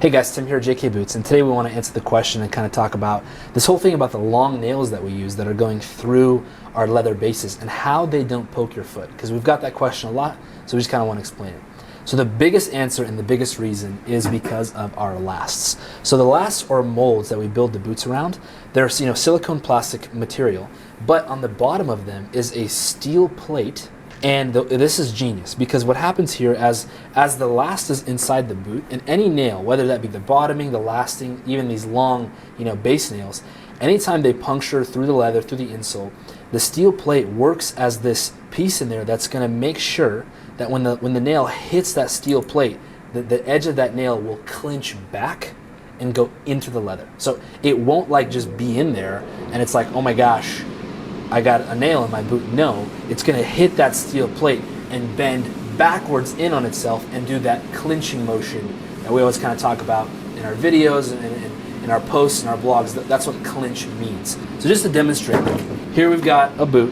Hey guys, Tim here at JK Boots, and today we want to answer the question and kind of talk about this whole thing about the long nails that we use that are going through our leather bases and how they don't poke your foot, because we've got that question a lot, so we just kind of want to explain it. So the biggest answer and the biggest reason is because of our lasts. So the lasts or molds that we build the boots around, they're silicone plastic material, but on the bottom of them is a steel plate. And this is genius, because what happens here as the last is inside the boot, and any nail, whether that be the bottoming, the lasting, even these long base nails, anytime they puncture through the leather, through the insole, the steel plate works as this piece in there that's going to make sure that when the nail hits that steel plate, the edge of that nail will clinch back and go into the leather. So it won't like just be in there and it's like, oh my gosh, I got a nail in my boot. No, it's going to hit that steel plate and bend backwards in on itself and do that clinching motion that we always kind of talk about in our videos and in our posts and our blogs. That's what clinch means. So just to demonstrate, here we've got a boot.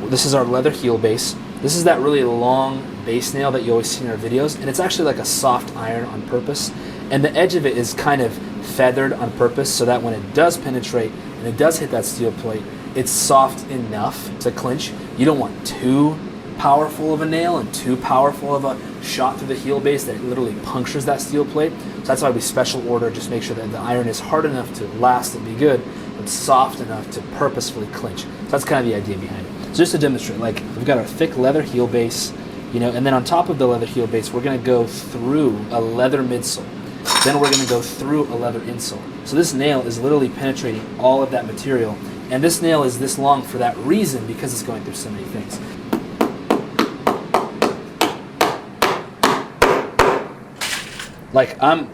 This is our leather heel base. This is that really long base nail that you always see in our videos, and it's actually like a soft iron on purpose. And the edge of it is kind of feathered on purpose so that when it does penetrate and it does hit that steel plate, it's soft enough to clinch. You don't want too powerful of a nail and too powerful of a shot through the heel base that it literally punctures that steel plate. So that's why we special order, just make sure that the iron is hard enough to last and be good, but soft enough to purposefully clinch. So that's kind of the idea behind it. So just to demonstrate, like we've got our thick leather heel base, and then on top of the leather heel base, we're gonna go through a leather midsole. Then we're gonna go through a leather insole. So this nail is literally penetrating all of that material. And this nail is this long for that reason, because it's going through so many things. Like I'm,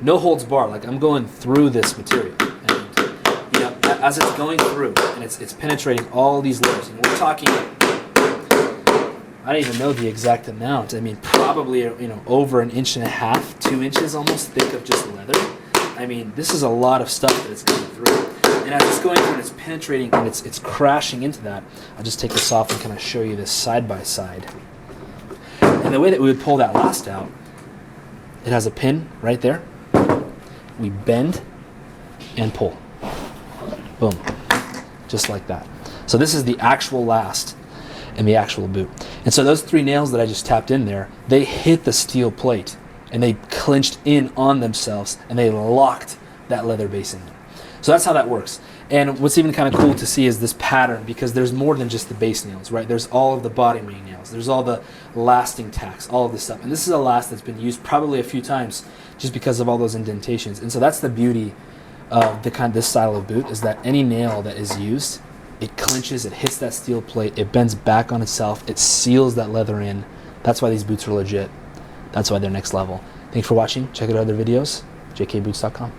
no holds barred. Like I'm going through this material, and as it's going through, and it's penetrating all these layers. And we're talking, I don't even know the exact amount. I mean, probably over 1.5 inches, 2 inches almost thick of just leather. I mean, this is a lot of stuff that it's going through. And as it's going through and it's penetrating and it's crashing into that, I'll just take this off and kind of show you this side by side. And the way that we would pull that last out, it has a pin right there. We bend and pull. Boom. Just like that. So this is the actual last in the actual boot. And so those 3 nails that I just tapped in there, they hit the steel plate and they clinched in on themselves and they locked that leather base in there. So that's how that works. And what's even kind of cool to see is this pattern, because there's more than just the base nails, right? There's all of the bottoming nails. There's all the lasting tacks, all of this stuff. And this is a last that's been used probably a few times just because of all those indentations. And so that's the beauty of this style of boot, is that any nail that is used, it clinches, it hits that steel plate, it bends back on itself, it seals that leather in. That's why these boots are legit. That's why they're next level. Thanks for watching. Check out other videos, jkboots.com.